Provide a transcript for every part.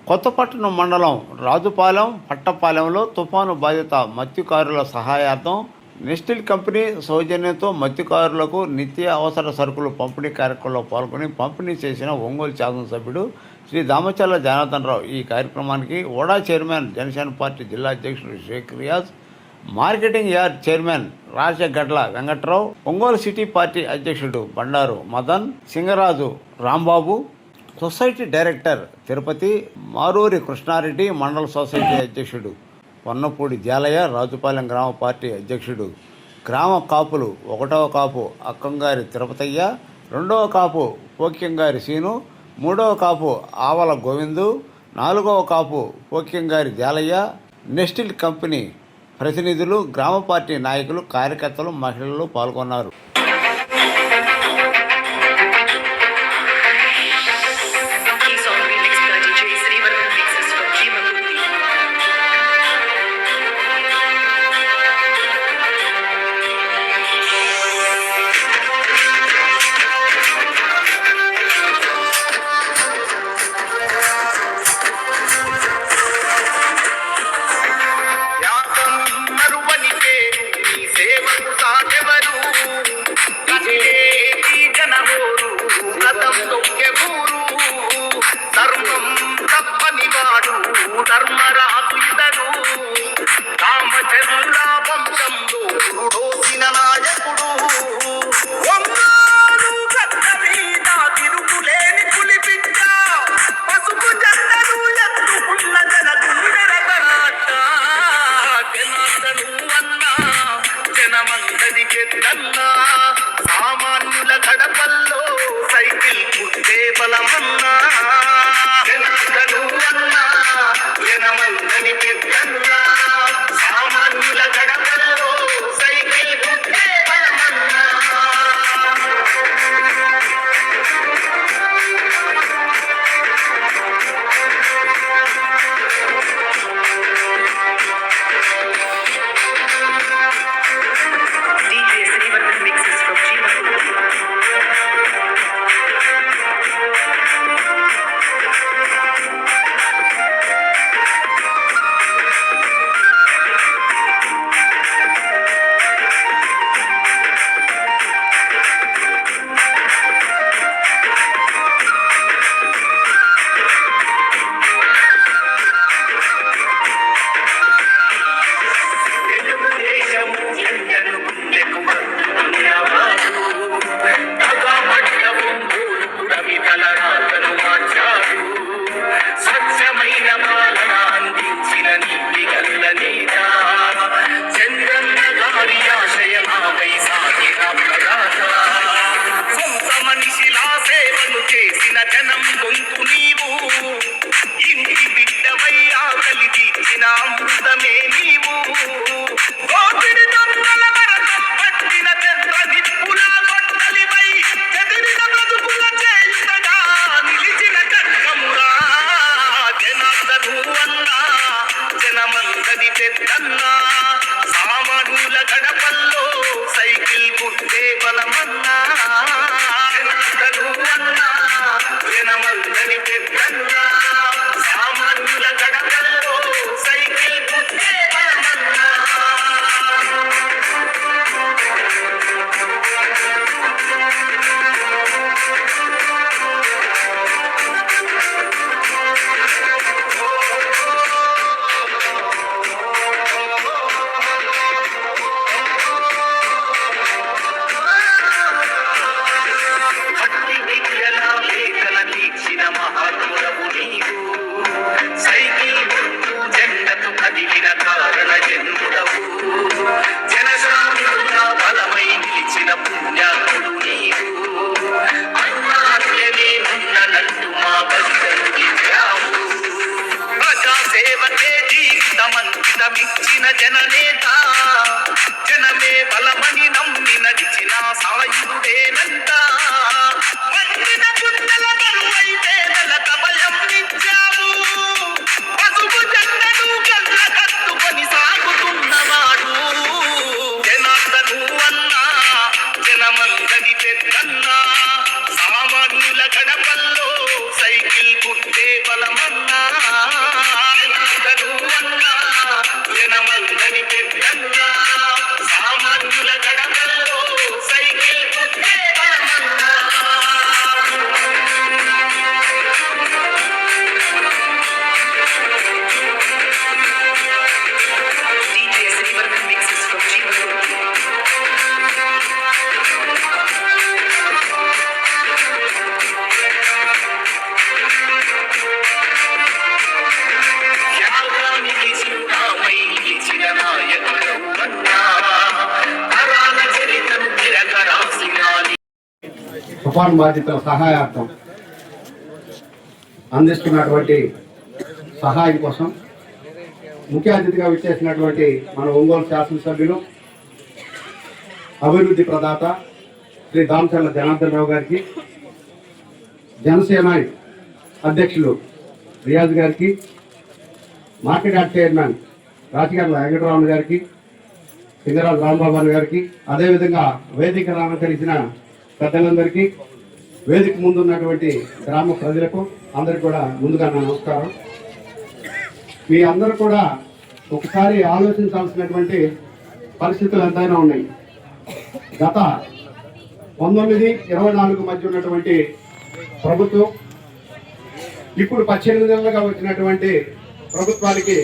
కొత్తపట్నం మండలం రాజుపాలెం పట్టపాలెంలో తుఫాను బాధిత మత్స్యకారుల సహాయార్థం నెస్టిల్ కంపెనీ సౌజన్యంతో మత్స్యకారులకు నిత్య అవసర సరుకులు పంపిణీ కార్యక్రమంలో పాల్గొని పంపిణీ చేసిన ఒంగోలు శాసనసభ్యుడు శ్రీ దామచర్ల జనార్దన్ రావు. ఈ కార్యక్రమానికి ఓడా చైర్మన్ జనసేన పార్టీ జిల్లా అధ్యక్షుడు Sheikh Riyaz, marketing yard chairman Rajagadla Venkatrao, Ongole city party అధ్యక్షుడు బండారు మదన్, సింగరాజు రాంబాబు, సొసైటీ డైరెక్టర్ తిరుపతి, మారూరి కృష్ణారెడ్డి, మండల సొసైటీ అధ్యక్షుడు పొన్నపూడి జాలయ్య, రాజుపాలెం గ్రామ పార్టీ అధ్యక్షుడు గ్రామ కాపులు 1వ కాపు అక్కంగారి తిరుపతయ్య, 2వ కాపు పోక్యంగారి సీను, 3వ కాపు ఆవల గోవిందు, 4వ కాపు పోక్యంగారి జాలయ్య, నెస్టిల్ కంపెనీ ప్రతినిధులు, గ్రామ పార్టీ నాయకులు, కార్యకర్తలు, మహిళలు పాల్గొన్నారు. ధర్మరాజు ఇతడు రామచంద్ర వంశంలో పురుడోసిన నాయకుడు. వంగారు గడ్డ మీద తిరుగులేని పులిపిట్ట, పసుపు జెండను ఎత్తుకున్న జనగుండెరగరాట. జనార్దను అన్నా జనమందరి పెద్దన్నా, సామాన్యుల గడపల్లో సైకిల్ పుట్టే బలమన్నా. జనార్దను అన్నా జనమందరి పెద్దన్నా, సామాన్యుల గడపల్లో సైకిల్ పుట్టే బలమన్నా. DJ Srivarman mixes from జనం గొంతు నీవు, ఇంటి బిడ్డవై ఆకలి తీర్చిన అమృతమే నీవు. కోటిడి దొంగల వరదం పట్టిన చంద్ర నిప్పుల గొట్టలివై చెదిరిన బ్రతుకుల చేయుటగా నిలిచిన కట్టమురా. జనార్దను అన్నా జనమందరి పెద్దన్నా, సామాన్యుల గడపల్లో సైకిల్ పుట్టే బలమన్నా. జనార్దను అన్నా జనమందరి పెద్దన్నా, సామాన్యుల గడపల్లో సైకిల్ పుట్టే బలమన్నా. భక్తి విద్యల లేఖన తీర్చిన మహాత్ముడవు నీవు, సైకిల్ గుర్తు జెండకు కదిలిన కారణ జన్ముడవు. జనసాముల బలమై నిలిచిన పుణ్యాత్ముడు నీవు. అన్నార్యమే ఉన్ననంటూ మా బలితను దివ్యావు. ప్రజాసేవకే జీవితమంకితమిచ్చిన జననేత, జనమే బలమని నమ్మి నడిచిన సాయుడేనంట. వండిన గుండెల బరువైతే నెలక భయం నిచ్చావు, పసుపు జెండను కళ్ళ కట్టుకొని సాగుతున్నవాడు. జనార్దను అన్నా జనమందరి పెద్దన్నా, సామాన్యుల గడపల్లో సైకిల్ పుట్టే బలమన్నా. తుఫాను బాధితుల సహాయార్థం అందిస్తున్నటువంటి సహాయం కోసం ముఖ్య అతిథిగా విచ్చేసినటువంటి మన ఒంగోలు శాసనసభ్యులు అభివృద్ధి ప్రదాత శ్రీ దామచర్ల జనార్దన్ రావు గారికి, జనసేన అధ్యక్షులు రియాజ్ గారికి, మార్కెట్ యార్డ్ చైర్మన్ రాజకీయాల వెంకటరామన్ గారికి, సింగరాజు రాంబాబు గారికి, అదేవిధంగా వేదిక అలంకరించిన పెద్దలందరికీ, వేదిక ముందు ఉన్నటువంటి గ్రామ ప్రజలకు అందరికీ కూడా ముందుగా నా నమస్కారం. మీ అందరూ కూడా ఒకసారి ఆలోచించాల్సినటువంటి పరిస్థితులు ఎంతైనా ఉన్నాయి. గత 19-24 మధ్య ఉన్నటువంటి ప్రభుత్వం ఇప్పుడు 18 నెలలుగా వచ్చినటువంటి ప్రభుత్వానికి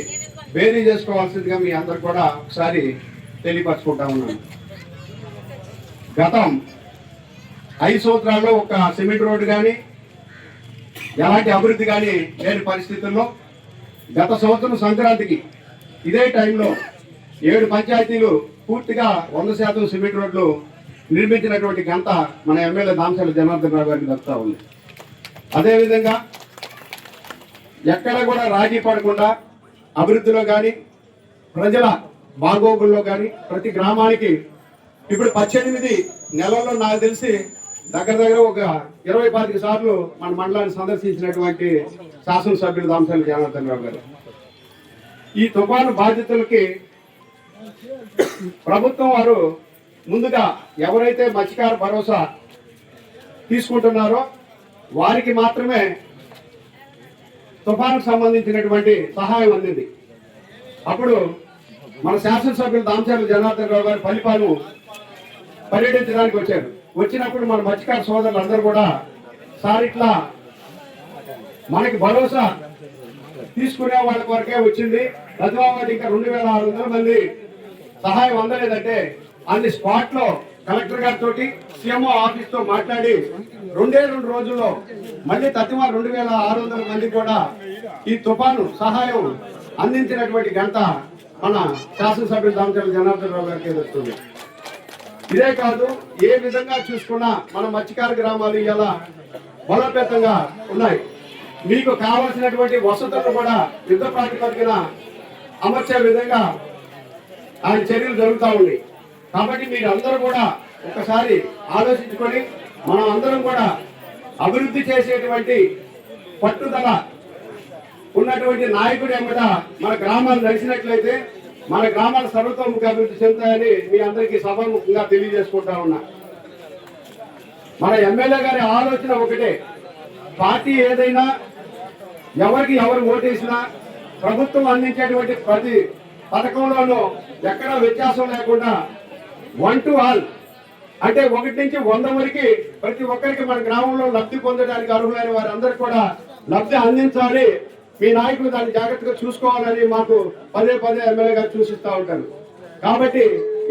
బేరీ చేసుకోవాల్సిందిగా మీ అందరు కూడా ఒకసారి తెలియపరచుకుంటా ఉన్నాను. గతం 5 సంవత్సరాల్లో ఒక సిమెంట్ రోడ్డు కానీ ఎలాంటి అభివృద్ధి కానీ లేని పరిస్థితుల్లో గత సంవత్సరం సంక్రాంతికి ఇదే టైంలో 7 పంచాయతీలు పూర్తిగా 100% సిమెంట్ రోడ్లు నిర్మించినటువంటి ఘనత మన ఎమ్మెల్యే దామచర్ల జనార్దన్ రావు గారికి దక్కుతా ఉంది. అదేవిధంగా ఎక్కడ కూడా రాజీ పడకుండా అభివృద్ధిలో కానీ ప్రజల బాగోగుల్లో కానీ ప్రతి గ్రామానికి ఇప్పుడు 18 నెలల్లో నాకు తెలిసి దగ్గర ఒక 20-25 సార్లు మన మండలాన్ని సందర్శించినటువంటి శాసనసభ్యులు దామచర్ల జనార్దన్ రావు గారు. ఈ తుఫాను బాధితులకి ప్రభుత్వం వారు ముందుగా ఎవరైతే మత్స్యకార భరోసా తీసుకుంటున్నారో వారికి మాత్రమే తుఫానుకు సంబంధించినటువంటి సహాయం అందింది. అప్పుడు మన శాసనసభ్యులు దామచర్ల జనార్దన్ రావు గారు పల్లిపాలెం పర్యటించడానికి వచ్చారు. వచ్చినప్పుడు మన మత్స్యకార సోదరులు అందరూ కూడా సార్ ఇట్లా మనకి భరోసా తీసుకునే వాళ్ళ వరకే వచ్చింది, ప్రతివాడి ఇంకా 2600 మంది సహాయం అందలేదంటే అన్ని స్పాట్ లో కలెక్టర్ గారితో సీఎంఓ ఆఫీస్ తో మాట్లాడి 2 రోజుల్లో మళ్ళీ తత్తిమా 2600 మంది కూడా ఈ తుఫాను సహాయం అందించినటువంటి ఘనత మన శాసనసభ్యులు దామచర్ల జనార్దన్ రావు గారికి వస్తుంది. ఇదే కాదు, ఏ విధంగా చూసుకున్నా మన మత్స్యకార గ్రామాలు ఇలా బలోపేతంగా ఉన్నాయి. మీకు కావాల్సినటువంటి వసతులను కూడా యుద్ధ ప్రాతిపదికన అమర్చే విధంగా ఆయన చర్యలు జరుగుతూ ఉన్నాయి. కాబట్టి మీరు అందరూ కూడా ఒకసారి ఆలోచించుకొని మనం అందరం కూడా అభివృద్ధి చేసేటువంటి పట్టుదల ఉన్నటువంటి నాయకుడు ఏమిట మన గ్రామాలు నడిచినట్లయితే మన గ్రామాలు సర్వతోముఖ అభివృద్ధి చెందుతాయని మీ అందరికీ సభాముఖంగా తెలియజేసుకుంటా ఉన్నా. మన ఎమ్మెల్యే గారి ఆలోచన ఒకటే, పార్టీ ఏదైనా ఎవరికి ఎవరు ఓటేసినా ప్రభుత్వం అందించేటువంటి ప్రతి పథకంలోనూ ఎక్కడా వ్యత్యాసం లేకుండా 1 to all అంటే 1 నుంచి 100 వరకు ప్రతి ఒక్కరికి మన గ్రామంలో లబ్ధి పొందడానికి అర్హులైన వారందరూ కూడా లబ్ధి అందించాలి. మీ నాయకులు దాన్ని జాగ్రత్తగా చూసుకోవాలని మాకు పదే ఎమ్మెల్యే గారు సూచిస్తూ ఉంటారు. కాబట్టి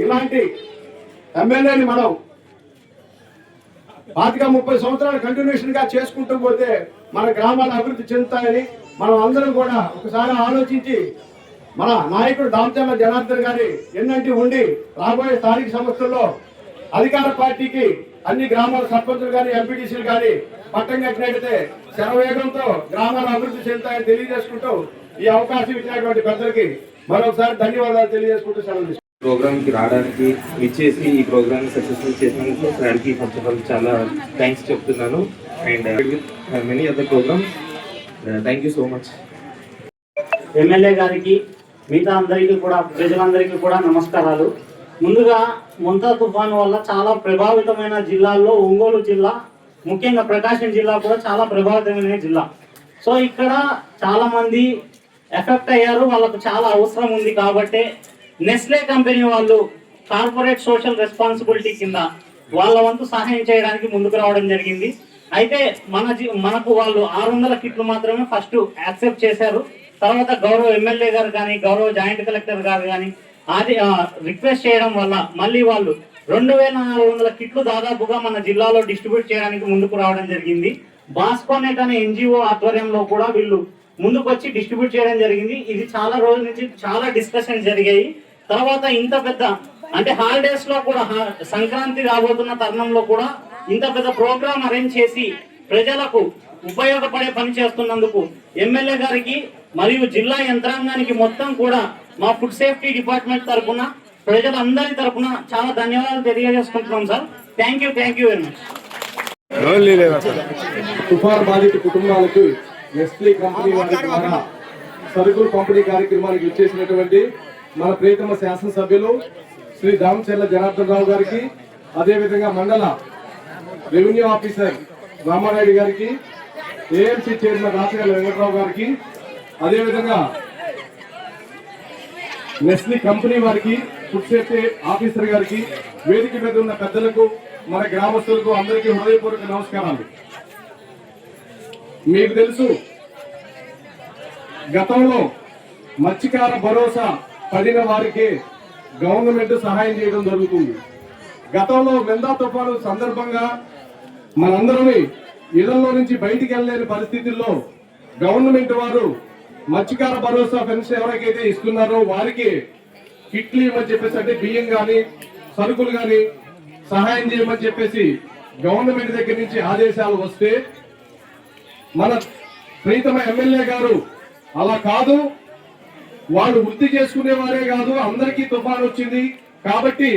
ఇలాంటి ఎమ్మెల్యేని మనం 25-30 సంవత్సరాలు కంటిన్యూషన్ గా చేసుకుంటూ పోతే మన గ్రామాలు అభివృద్ధి చెందుతాయని మనం అందరం కూడా ఒకసారి ఆలోచించి మన నాయకుడు దామచర్ల జనార్దన్ గారి ఎన్నంటి ఉండి రాబోయే స్థానిక సంస్థల్లో అధికార పార్టీకి అన్ని గ్రామాల సర్పంచులు కానీ ఎంపీటీసీలు కానీ పట్టం కట్టినట్టయితే శరవేగంతో గ్రామాల అభివృద్ధి చెందుతాయని తెలియజేసుకుంటూ ఈ అవకాశం ఇచ్చినటువంటి పెద్దలకి మరొకసారి ధన్యవాదాలు తెలియజేసుకుంటూ సెలవు. ప్రోగ్రామ్ కి రావడానికి ఇచ్చేసి ఈ ప్రోగ్రామ్ సక్సెస్ఫుల్ చేసినందుకు సార్కి ఫస్ట్ ఆఫ్ ఆల్ చాలా థ్యాంక్స్ చెప్తున్నాను. And many other programs. Thank you so much. MLA గారికి మిగతా అందరికీ కూడా ప్రజలందరికీ కూడా నమస్కారాలు. ముందుగా మొంతా తుఫాను వల్ల చాలా ప్రభావితమైన జిల్లాల్లో ఒంగోలు జిల్లా, ముఖ్యంగా ప్రకాశం జిల్లా కూడా చాలా ప్రభావితమైన జిల్లా. సో ఇక్కడ చాలా మంది ఎఫెక్ట్ అయ్యారు, వాళ్ళకు చాలా అవసరం ఉంది. కాబట్టి నెస్లే కంపెనీ వాళ్ళు కార్పొరేట్ సోషల్ రెస్పాన్సిబిలిటీ కింద వాళ్ళ వంతు సహాయం చేయడానికి ముందుకు రావడం జరిగింది. అయితే మనకు వాళ్ళు 600 కిట్లు మాత్రమే ఫస్ట్ యాక్సెప్ట్ చేశారు. తర్వాత గౌరవ ఎమ్మెల్యే గారు కానీ గౌరవ జాయింట్ కలెక్టర్ గారు కానీ అది రిక్వెస్ట్ చేయడం వల్ల మళ్ళీ వాళ్ళు 2400 కిట్లు దాదాపుగా మన జిల్లాలో డిస్ట్రిబ్యూట్ చేయడానికి ముందుకు రావడం జరిగింది. బాస్కోనెట్ అనే ఎన్జిఓ ఆధ్వర్యంలో కూడా వీళ్ళు ముందుకు వచ్చి డిస్ట్రిబ్యూట్ చేయడం జరిగింది. ఇది చాలా రోజుల నుంచి చాలా డిస్కషన్ జరిగాయి. తర్వాత ఇంత పెద్ద అంటే హాలిడేస్ లో కూడా సంక్రాంతి రాబోతున్న తరుణంలో కూడా ఇంత పెద్ద ప్రోగ్రాం అరేంజ్ చేసి ప్రజలకు ఉపయోగపడే పని చేస్తున్నందుకు ఎమ్మెల్యే గారికి మరియు జిల్లా యంత్రాంగానికి మొత్తం కూడా మా ఫుడ్ సేఫ్టీ డిపార్ట్మెంట్ తరఫున ప్రజలందరి తరఫున చాలా ధన్యవాదాలు తెలియజేసుకుంటున్నాం sir. Thank you very much. తుఫాన్ బాధిత కుటుంబాలకు నెస్ట్లీ కంపెనీ వారి ద్వారా సరుకులు పంపిణీ కార్యక్రమానికి ఇచ్చేసినటువంటి మన ప్రియతమ శాసనసభ్యులు శ్రీ దామచర్ల జనార్దన్ రావు గారికి, అదేవిధంగా మండల రెవెన్యూ ఆఫీసర్ రామానాయుడు గారికి, ఏఎంసీ చైర్మన్ రాచగల వెంకటరావు గారికి, అదేవిధంగా నెస్లీ కంపెనీ వారికి, ఫుడ్ సేఫ్టీ ఆఫీసర్ గారికి, వేదిక మీద ఉన్న పెద్దలకు, మన గ్రామస్తులకు అందరికీ హృదయపూర్వక నమస్కారాలు. మీకు తెలుసు, గతంలో మత్స్యకార భరోసా పడిన వారికి గవర్నమెంట్ సహాయం చేయడం జరుగుతుంది. గతంలో మెందా తుఫాను సందర్భంగా మనందరం ఇళ్లలో నుంచి బయటికి వెళ్ళలేని పరిస్థితుల్లో గవర్నమెంట్ వారు మత్స్యకార భరోసా పెన్షన్ ఎవరికైతే ఇస్తున్నారో వారికి కిట్లు ఇవ్వమని చెప్పేసి, అంటే బియ్యం కానీ సరుకులు కానీ సహాయం చేయమని చెప్పేసి గవర్నమెంట్ దగ్గర నుంచి ఆదేశాలు వస్తే మన ప్రీతమ ఎమ్మెల్యే గారు అలా కాదు, వాళ్ళు వృత్తి చేసుకునేవారే కాదు, అందరికీ తుఫాన్ వచ్చింది కాబట్టి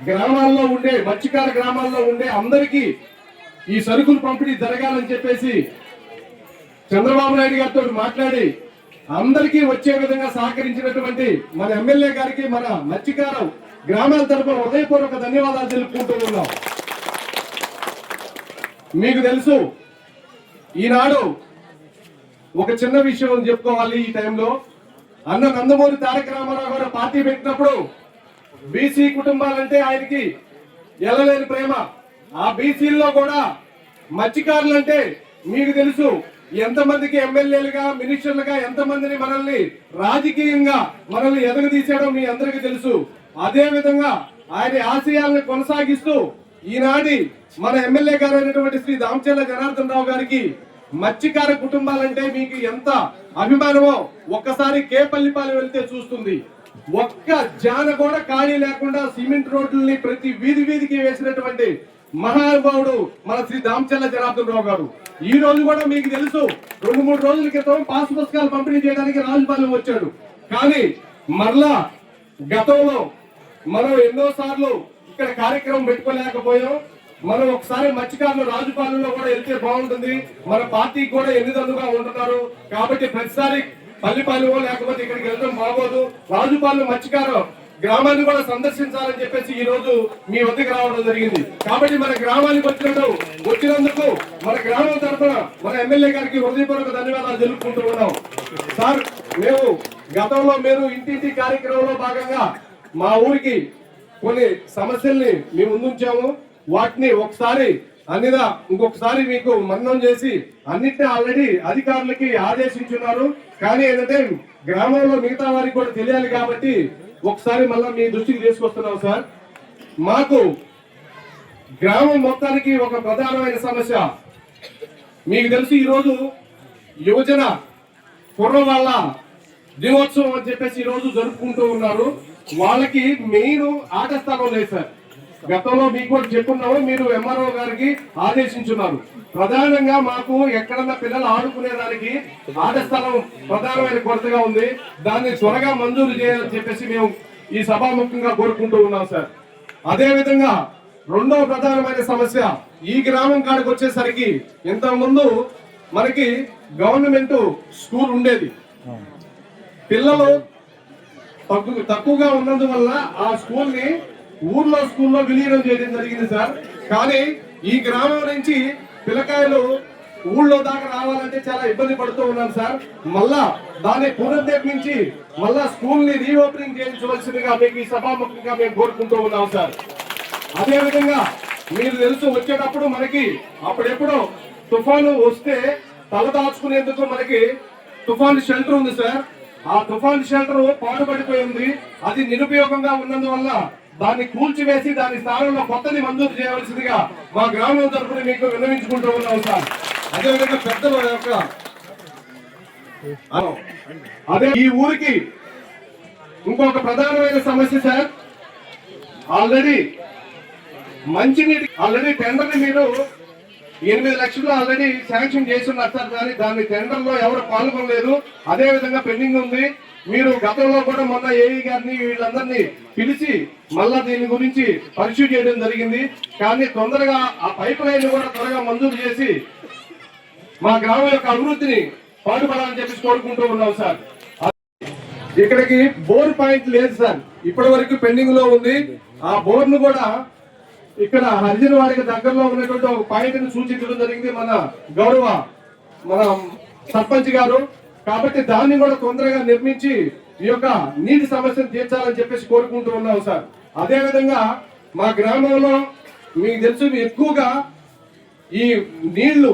గ్రామాల్లో ఉండే మత్స్యకార గ్రామాల్లో ఉండే అందరికీ ఈ సరుకులు పంపిణీ జరగాలని చెప్పేసి చంద్రబాబు నాయుడు గారితో మాట్లాడి అందరికీ వచ్చే విధంగా సహకరించినటువంటి మన ఎమ్మెల్యే గారికి, మన మత్స్యకార గ్రామాల తరపున హృదయపూర్వక ధన్యవాదాలు తెలుపుకుంటూ ఉన్నాం. మీకు తెలుసు, ఈనాడు ఒక చిన్న విషయం చెప్పుకోవాలి. ఈ టైంలో అన్న నందమూరి తారక రామారావు గారు పార్టీ పెట్టినప్పుడు బీసీ కుటుంబాలంటే ఆయనకి ఎల్లలేని ప్రేమ. ఆ బీసీల్లో కూడా మత్స్యకారులంటే మీకు తెలుసు ఎంతమందికి ఎమ్మెల్యేలుగా, మినిస్టర్లుగా ఎంతమందిని మనల్ని రాజకీయంగా మనల్ని ఎదగదీశాడో మీ అందరికీ తెలుసు. అదే విధంగా ఆయన ఆశయాలను కొనసాగిస్తూ ఈనాటి మన ఎమ్మెల్యే గారు అయినటువంటి శ్రీ దామచర్ల జనార్దన్ రావు గారికి మత్స్యకార కుటుంబాలంటే మీకు ఎంత అభిమానమో ఒక్కసారి కేపల్లిపాలెం వెళ్తే చూస్తుంది. ఒక్క జాన కూడా ఖాళీ లేకుండా సిమెంట్ రోడ్లని ప్రతి వీధికి వేసినటువంటి మహానుభావుడు మన శ్రీ దామచర్ల జనార్దన్ రావు గారు. ఈ రోజు కూడా మీకు తెలుసు, 2-3 రోజుల క్రితం పాస్ పుస్తకాలు పంపిణీ చేయడానికి రాజుపాలెం వచ్చాడు. కానీ మరలా గతంలో మనం ఎన్నో సార్లు ఇక్కడ కార్యక్రమం పెట్టుకోలేకపోయాం. మనం ఒకసారి మత్స్యకారులు రాజుపాలెంలో కూడా వెళ్తే బాగుంటుంది, మన పార్టీకి కూడా ఎన్నిదన్నుగా ఉంటున్నారు కాబట్టి ప్రతిసారి పల్లిపాలెమో లేకపోతే ఇక్కడికి వెళ్ళడం బాగోదు, రాజుపాలెం మత్స్యకార గ్రామాన్ని కూడా సందర్శించాలని చెప్పేసి ఈ రోజు మీ వద్దకు రావడం జరిగింది. కాబట్టి మన గ్రామానికి వచ్చినందుకు మన గ్రామం తరఫున మన ఎమ్మెల్యే గారికి హృదయపూర్వక ధన్యవాదాలు తెలుపుకుంటూ ఉన్నాం. సార్, మేము గతంలో మీరు ఇంటింటి కార్యక్రమంలో భాగంగా మా ఊరికి కొన్ని సమస్యల్ని మేము ముందుంచాము. వాటిని ఒకసారి అన్నిదా ఇంకొకసారి మీకు మన్నం చేసి అన్నిటినీ ఆల్రెడీ అధికారులకి ఆదేశించున్నారు. కానీ ఏంటంటే గ్రామంలో మిగతా వారికి కూడా తెలియాలి కాబట్టి ఒకసారి మళ్ళా మీ దృష్టికి తీసుకొస్తున్నాం సార్. మాకు గ్రామం మొత్తానికి ఒక ప్రధానమైన సమస్య మీకు తెలుసు, ఈరోజు యువజన కుర్రవాళ్ళ దినోత్సవం అని చెప్పేసి ఈ రోజు జరుపుకుంటూ ఉన్నారు. వాళ్ళకి మెయిన్ ఆట స్థలం లేదు సార్. గతంలో మీకు కూడా చెప్పున్నాము, మీరు ఎంఆర్ఓ గారికి ఆదేశించున్నారు. ప్రధానంగా మాకు ఎక్కడన్నా పిల్లలు ఆడుకునేదానికి ఆట స్థలం ప్రధానమైన కొరతగా ఉంది. దాన్ని త్వరగా మంజూరు చేయాలని చెప్పేసి మేము ఈ సభాముఖంగా కోరుకుంటూ ఉన్నాం సార్. అదే విధంగా రెండో ప్రధానమైన సమస్య, ఈ గ్రామం కాడికి వచ్చేసరికి ఇంతకు ముందు మనకి గవర్నమెంట్ స్కూల్ ఉండేది. పిల్లలు తక్కువగా ఉన్నందువల్ల ఆ స్కూల్ ని స్కూల్లో విలీనం చేయడం జరిగింది సార్. కానీ ఈ గ్రామం నుంచి పిల్లకాయలు ఊళ్ళో దాకా రావాలంటే చాలా ఇబ్బంది పడుతూ ఉన్నాం సార్. మళ్ళా దాన్ని పునరుద్ధరించి మళ్ళా స్కూల్ ని రీఓపెనింగ్ చేయించవలసిందిగా మీకు ఈ సభాముఖంగా మేము కోరుకుంటూ ఉన్నాం సార్. అదే విధంగా మీరు తెలుసు, వచ్చేటప్పుడు మనకి అప్పుడెప్పుడో తుఫాను వస్తే తలదాచుకునేందుకు మనకి తుఫాను షెల్టర్ ఉంది సార్. ఆ తుఫాన్ షెల్టర్ పాడుపడిపోయింది. అది నిరుపయోగంగా ఉన్నందువల్ల దాన్ని కూల్చివేసి దాని స్థానంలో కొత్తది మంజూరు చేయవలసిందిగా మా గ్రామం తరఫున మీకు విన్నవించుకుంటూ ఉన్నాం సార్. అదేవిధంగా పెద్దల యొక్క అదే ఈ ఊరికి ఇంకొక ప్రధానమైన సమస్య సార్. ఆల్రెడీ మంచినీటి ఆల్రెడీ టెండర్ ని మీరు 8 లక్షలు ఆల్రెడీ శాంక్షన్ చేస్తున్నారు సార్, కానీ దాని టెండర్ లో ఎవరు పాల్గొనలేదు. అదే విధంగా పెండింగ్ ఉంది. మీరు గతంలో కూడా మొన్న ఏఈ గారిని వీళ్ళందరినీ పిలిచి మళ్ళా దీని గురించి పరిశీలి చేయడం జరిగింది. కానీ తొందరగా ఆ పైప్ లైన్ కూడా త్వరగా మంజూరు చేసి మా గ్రామం యొక్క అభివృద్ధిని పాటుపడాలని చెప్పి కోరుకుంటూ ఉన్నాం సార్. ఇక్కడికి బోర్ పాయింట్ లేదు సార్, ఇప్పటి వరకు పెండింగ్ లో ఉంది. ఆ బోర్ ను కూడా ఇక్కడ హరిజన వారికి దగ్గరలో ఉన్నటువంటి ఒక పాయింట్ ని సూచించడం జరిగింది మన గౌరవ సర్పంచ్ గారు. కాబట్టి దాన్ని కూడా తొందరగా నిర్మించి ఈ యొక్క నీటి సమస్యను తీర్చాలని చెప్పేసి కోరుకుంటూ ఉన్నాం సార్. అదే విధంగా మా గ్రామంలో మీకు తెలుసు ఎక్కువగా ఈ నీళ్లు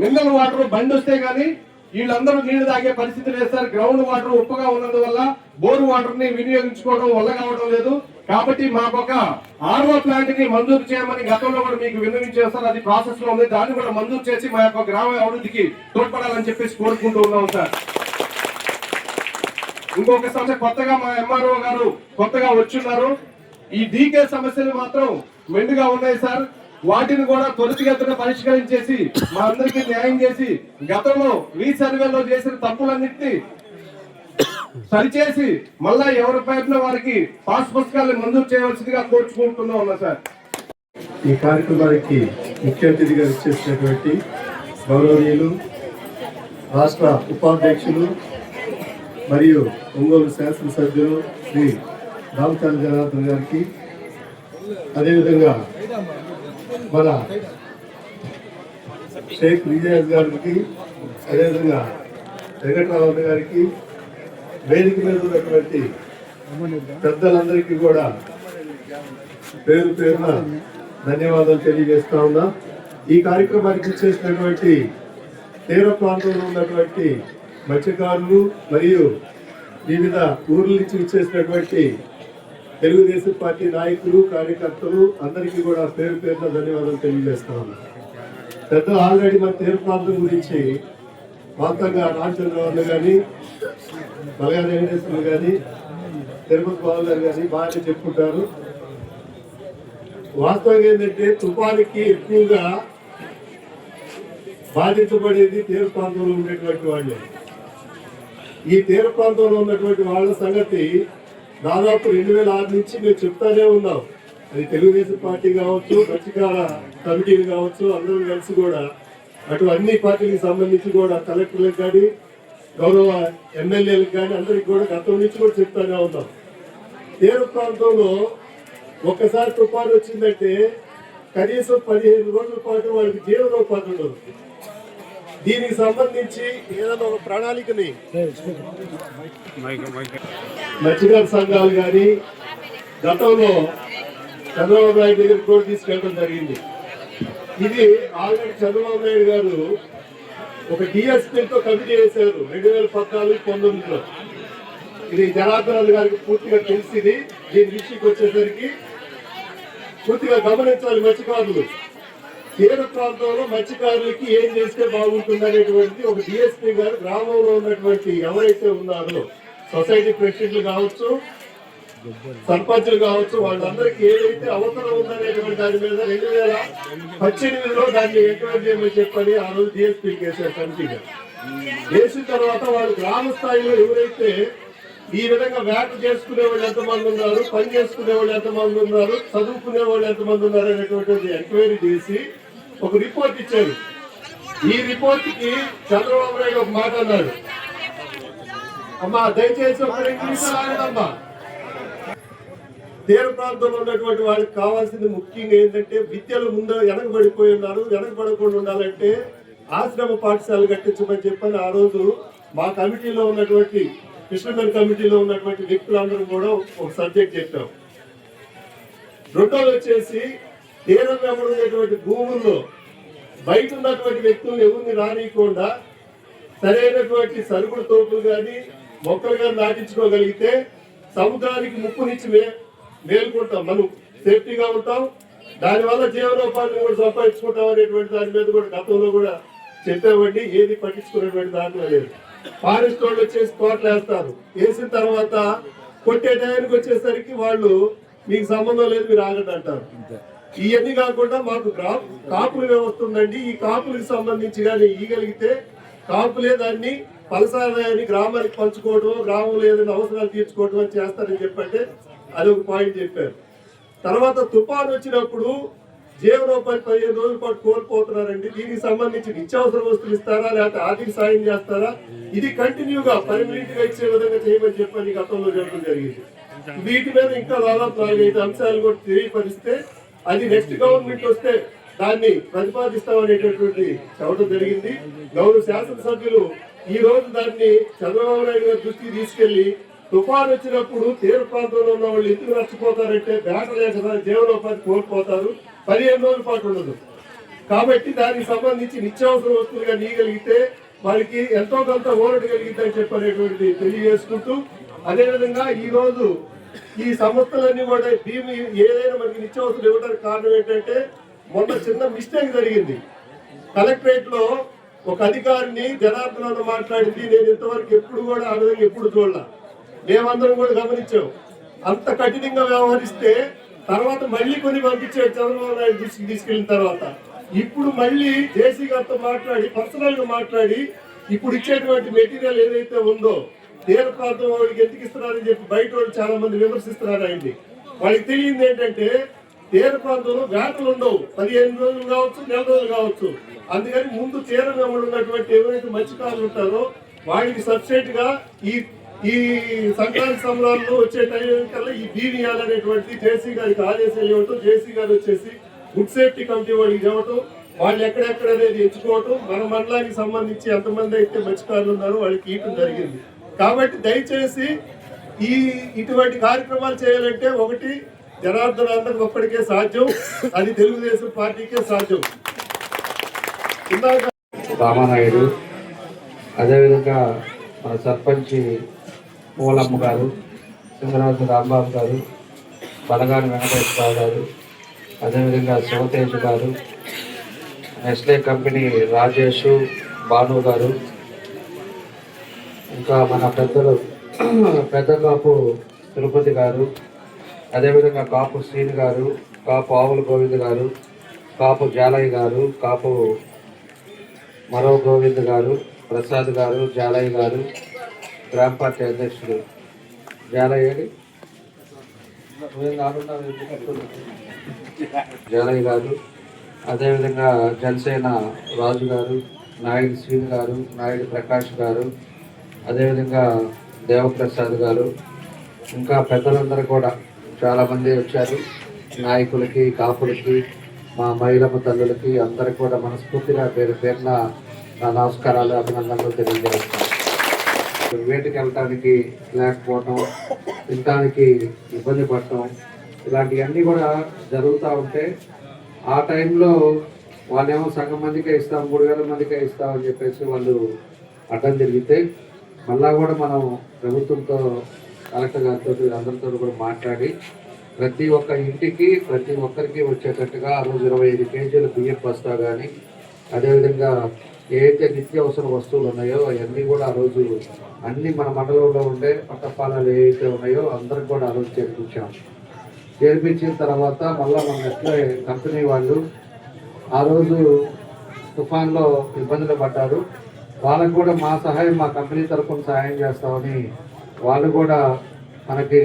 మినరల్ వాటర్ బండి వస్తే గానీ వీళ్ళందరూ నీళ్లు తాగే పరిస్థితి లేదు సార్. గ్రౌండ్ వాటర్ ఉప్పుగా ఉన్నందువల్ల బోర్ వాటర్ ని వినియోగించుకోవడం వల్ల కావడం లేదు. కాబట్టి మాకు ఒక ఆర్ఓ ప్లాంట్ ని మంజూరు చేయమని గతంలో కూడా మీకు విన్నవించారు. అది ప్రాసెస్ లో ఉంది. దాన్ని కూడా మంజూరు చేసి మా యొక్క గ్రామ అభివృద్ధికి తోడ్పడాలని చెప్పేసి కోరుకుంటూ ఉన్నాం సార్. ఇంకొక సమస్య, కొత్తగా మా ఎంఆర్ఓ గారు కొత్తగా వచ్చున్నారు. ఈ డీకే సమస్యలు మాత్రం మెండుగా ఉన్నాయి సార్. వాటిని కూడా త్వరితగతిన పరిష్కరించేసి మా అందరికీ న్యాయం చేసి గతంలో రీసర్వేలో చేసిన తప్పులన్నింటినీ సరిచేసి మళ్ళా ఎవరి పైన వారికి పాస్ పుస్తకాలను మంజూరు చేయవలసిందిగా కోరుచుకుంటున్నా ఉన్నా సార్. ఈ కార్యక్రమానికి ముఖ్య అతిథిగా ఇచ్చేసినటువంటి గౌరవనీయులు రాష్ట్ర ఉపాధ్యక్షులు మరియు ఒంగోలు శాసనసభ్యులు శ్రీ రామచంద్ర జనార్దన్ గారికి, అదేవిధంగా మన షేక్ విజయ్ గారికి, అదేవిధంగా వెంకటరావు గారికి, వేదిక మీద ఉన్నటువంటి పెద్దలందరికీ కూడా పేరు పేరున ధన్యవాదాలు తెలియజేస్తా ఉన్నా. ఈ కార్యక్రమానికి ఇచ్చేసినటువంటి తీర ప్రాంతంలో ఉన్నటువంటి మత్స్యకారులు మరియు వివిధ ఊర్ల నుంచి ఇచ్చేసినటువంటి తెలుగుదేశం పార్టీ నాయకులు, కార్యకర్తలు అందరికీ కూడా పేరు పేరున ధన్యవాదాలు తెలియజేస్తా ఉన్నా. పెద్దలు ఆల్రెడీ మన తీర ప్రాంతం గురించి మొత్తంగా రామచంద్రరావు కానీ, బలగా వెంకటేశ్వరులు కానీ, తిరుపతి బాబు గారు కానీ బాగా చెప్పుకుంటారు. వాస్తవం ఏంటంటే తుఫానికి ఎక్కువగా బాధించబడేది తీర ప్రాంతంలో ఉండేటువంటి వాళ్ళే. ఈ తీర ప్రాంతంలో ఉన్నటువంటి వాళ్ళ సంగతి దాదాపు 2006 నుంచి మేము చెప్తానే ఉన్నాం. అది తెలుగుదేశం పార్టీ కావచ్చు, మత్స్యకార కమిటీలు కావచ్చు, అందరూ కలిసి కూడా అటు అన్ని పార్టీలకు సంబంధించి కూడా కలెక్టర్లకు కానీ, గౌరవ ఎమ్మెల్యేలకు కానీ అందరికి కూడా గతం నుంచి కూడా చెప్తానే ఉన్నాం. తీర ప్రాంతంలో ఒక్కసారి తుఫాను వచ్చిందంటే కనీసం 15 రోజుల పాటు వాళ్ళకి జీవనోపాధి ఉండదు. దీనికి సంబంధించి ఏదైనా ఒక ప్రణాళికని మత్స్యకార సంఘాలు కానీ గతంలో చంద్రబాబు నాయుడు దగ్గరికి కూడా తీసుకెళ్ళడం జరిగింది. ఇది ఆల్రెడీ చంద్రబాబు నాయుడు గారు ఒక డిఎస్పీతో కమిటీ వేశారు 2014-19లో. ఇది జనార్దన్ గారికి పూర్తిగా తెలిసింది. దీని విషయంకి వచ్చేసరికి పూర్తిగా గమనించాలి. మత్స్యకారులు తీర ప్రాంతంలో మత్స్యకారులకి ఏం చేస్తే బాగుంటుంది అనేటువంటిది ఒక డిఎస్పీ గారు గ్రామంలో ఉన్నటువంటి ఎవరైతే ఉన్నారో సొసైటీ ప్రెసిడెంట్లు కావచ్చు, సర్పంచులు కావచ్చు, వాళ్ళందరికీ ఏదైతే అవసరం ఉందనేటువంటి దాని మీద 2018లో దాన్ని ఎంక్వైరీ చేయమని చెప్పని ఆ రోజు డిఎస్పీకి వేశారు కమిటీగా. వేసిన తర్వాత వాళ్ళు గ్రామ స్థాయిలో ఎవరైతే ఈ విధంగా వేట చేసుకునే వాళ్ళు ఎంతమంది ఉన్నారు, పని చేసుకునే వాళ్ళు ఎంతమంది ఉన్నారు, చదువుకునే వాళ్ళు ఎంతమంది ఉన్నారు అనేటువంటిది ఎంక్వైరీ చేసి ఒక రిపోర్ట్ ఇచ్చారు. ఈ రిపోర్ట్ కి చంద్రబాబు నాయుడు ఒక మాట అన్నాడు, అమ్మా దయచేసి అమ్మా తీర ప్రాంతంలో ఉన్నటువంటి వాళ్ళకి కావాల్సింది ముఖ్యంగా ఏంటంటే విద్యలు ముందు వెనకబడిపోయి ఉన్నారు. వెనకబడకుండా ఉండాలంటే ఆశ్రమ పాఠశాలలు కట్టించమని చెప్పని ఆ రోజు మా కమిటీలో ఉన్నటువంటి ఫిషర్మెన్ కమిటీలో ఉన్నటువంటి వ్యక్తులందరూ కూడా ఒక సబ్జెక్ట్ చెప్పాం. రెండోది వచ్చేసి తీరం వెంబడి ఉన్నటువంటి భూముల్లో బయట ఉన్నటువంటి వ్యక్తులను ఎవరిని రానియకుండా సరైనటువంటి సరుకుడు తోపులు కానీ మొక్కలు కానీ నాటించుకోగలిగితే సముద్రానికి ముప్పు నుంచి మేలుకుంటాం, మనం సేఫ్టీగా ఉంటాం. దానివల్ల జీవనోపాధిని కూడా సంపాదించుకుంటాం అనేటువంటి దాని మీద కూడా గతంలో కూడా చెప్పామండి. ఏది పట్టించుకునేటువంటి దాంట్లో లేదు. ఫారెస్ట్ వాళ్ళు వచ్చేసి తోటలు వేస్తారు, వేసిన తర్వాత కొట్టే టైంకి వచ్చేసరికి వాళ్ళు మీకు సంబంధం లేదు మీరు ఆగండి అంటారు. ఇవన్నీ కాకుండా మాకు కాపుల వ్యవస్థ ఉందండి. ఈ కాపులకు సంబంధించి కానీ ఇవ్వగలిగితే కాపులే దాన్ని ఫలసాదాయాన్ని గ్రామానికి పంచుకోవడం, గ్రామంలో ఏదైనా అవసరాలు తీర్చుకోవడం అని చేస్తారని చెప్పంటే అది ఒక పాయింట్ చెప్పారు. తర్వాత తుఫాన్ వచ్చినప్పుడు జీవనోపాధి 15 రోజుల పాటు కోల్పోతున్నారండి. దీనికి సంబంధించి నిత్యావసర వస్తువులు ఇస్తారా, లేకపోతే ఆర్థిక సాయం చేస్తారా, ఇది కంటిన్యూగా పర్మనెంట్ గా ఇచ్చే విధంగా చేయమని చెప్పని గతంలో చెప్పడం జరిగింది. వీటి మీద ఇంకా దాదాపు 4-5 అంశాలు కూడా తెలియపరిస్తే అది నెక్స్ట్ గవర్నమెంట్ వస్తే దాన్ని ప్రతిపాదిస్తామనేటటువంటి చెప్పడం జరిగింది. గౌరవ శాసనసభ్యులు ఈ రోజు దాన్ని చంద్రబాబు నాయుడు గారి దృష్టికి తీసుకెళ్లి తుఫాన్ వచ్చినప్పుడు తీర ప్రాంతంలో ఉన్న వాళ్ళు ఎందుకు నష్టపోతారంటే బేట లేక జీవనోపాధి కోల్పోతారు, 15 రోజుల పాటు ఉండదు. కాబట్టి దానికి సంబంధించి నిత్యావసర వస్తువులుగా నీయగలిగితే వారికి ఎంతో కొంత ఊరట కలిగిద్దని చెప్పనేటువంటి తెలియజేసుకుంటూ, అదేవిధంగా ఈ రోజు ఈ సంస్థలన్నీ కూడా భీమి ఏదైనా మనకి నిత్యావసరం ఇవ్వడానికి కారణం ఏంటంటే మొన్న చిన్న మిస్టేక్ జరిగింది. కలెక్టరేట్ లో ఒక అధికారిని జనార్దన్ మాట్లాడింది. నేను ఇంతవరకు ఎప్పుడు కూడా ఆ విధంగా ఎప్పుడు చూడలా. మేమందరం కూడా గమనించాం. అంత కఠినంగా వ్యవహరిస్తే తర్వాత మళ్ళీ కొన్ని పంపించాడు చంద్రబాబు నాయుడు దృష్టికి తీసుకెళ్లిన తర్వాత. ఇప్పుడు మళ్ళీ జేసీ గారితో మాట్లాడి పర్సనల్ గా మాట్లాడి ఇప్పుడు ఇచ్చేటువంటి మెటీరియల్ ఏదైతే ఉందో తీర ప్రాంతం వాళ్ళకి ఎందుకు ఇస్తున్నారని చెప్పి బయట వాళ్ళు చాలా మంది విమర్శిస్తున్నారు ఆయన్ని. వాళ్ళకి తెలియంది ఏంటంటే తీర ప్రాంతంలో వేటలు ఉండవు, 15 రోజులు కావచ్చు, 4 రోజులు కావచ్చు. అందుకని ముందు తీర వెంబడి ఉన్నటువంటి ఎవరైతే మత్స్యకారులు ఉంటారో వాడికి సబ్సిడెంట్ గా ఈ సంక్రాంతి సంబరాల్లో వచ్చే టైం కల్లా ఈ బీని అనేటువంటి జేసీ గారికి ఆదేశాలు ఇవ్వటం, జేసీ గారు వచ్చేసి ఫుడ్ సేఫ్టీ కమిటీ వాళ్ళకి ఇవ్వటం, వాళ్ళు ఎక్కడెక్కడ అనేది ఎంచుకోవటం, మన మండలానికి సంబంధించి ఎంతమంది అయితే మత్స్యకారులు ఉన్నారో వాళ్ళకి ఇవ్వటం జరిగింది. కాబట్టి దయచేసి ఇటువంటి కార్యక్రమాలు చేయాలంటే ఒకటి జనార్దన్ అందరికి ఒక్కడికే సాధ్యం, అది తెలుగుదేశం పార్టీకే సాధ్యం. రామానాయుడు, అదేవిధంగా మన సర్పంచ్ పూలమ్మ గారు, సింగరాజు రాంబాబు గారు, బలగాని వెంకటేశ్వరరావు గారు, అదేవిధంగా శివతేజ్ గారు, నెస్లే కంపెనీ రాజేష్, భాను గారు, ఇంకా మన పెద్ద కాపు తిరుపతి గారు, అదేవిధంగా కాపు శ్రీని గారు, కాపు ఆవుల గోవింద్ గారు, కాపు జాలయ్య గారు, కాపు మరో గోవింద్ గారు, ప్రసాద్ గారు, జాలయ్య గారు, గ్రామ పార్టీ అధ్యక్షుడు జాలయ్య గారు, అదేవిధంగా జనసేన రాజు గారు, నాయుడు శ్రీని గారు, నాయుడు ప్రకాష్ గారు, అదేవిధంగా దేవప్రసాద్ గారు, ఇంకా పెద్దలందరూ కూడా చాలామంది వచ్చారు. నాయకులకి, కాపులకి, మా మహిళమ్మ తల్లులకి అందరికి కూడా మనస్ఫూర్తిగా పేరున నా నమస్కారాలు, అభినందనలు తెలియజేస్తాను. వేటకి వెళ్ళటానికి లేకపోవటం, తినటానికి ఇబ్బంది పడటం, ఇలాంటివన్నీ కూడా జరుగుతూ ఉంటే ఆ టైంలో వాళ్ళేమో సగం మందికే ఇస్తాం, 3000 మందికే ఇస్తామని చెప్పేసి వాళ్ళు అడ్డం జరిగితే మళ్ళా కూడా మనం ప్రభుత్వంతో, కలెక్టర్ గారితో, అందరితో కూడా మాట్లాడి ప్రతి ఒక్క ఇంటికి ప్రతి ఒక్కరికి వచ్చేటట్టుగా ఆ రోజు 25 కేజీల బియ్యం బస్తా కానీ, అదేవిధంగా ఏదైతే నిత్యావసర వస్తువులు ఉన్నాయో అవన్నీ కూడా ఆ రోజు అన్ని మన మండలంలో ఉండే పట్టపాలాలు ఏవైతే ఉన్నాయో అందరికి కూడా ఆ రోజు చేర్పించాం. చేర్పించిన తర్వాత మళ్ళీ మన నెస్లే కంపెనీ వాళ్ళు ఆ రోజు తుఫాన్లో ఇబ్బందులు పడ్డారు. వాళ్ళకు కూడా మా సహాయం, మా కంపెనీ తరఫున సహాయం చేస్తామని వాళ్ళు కూడా మనకి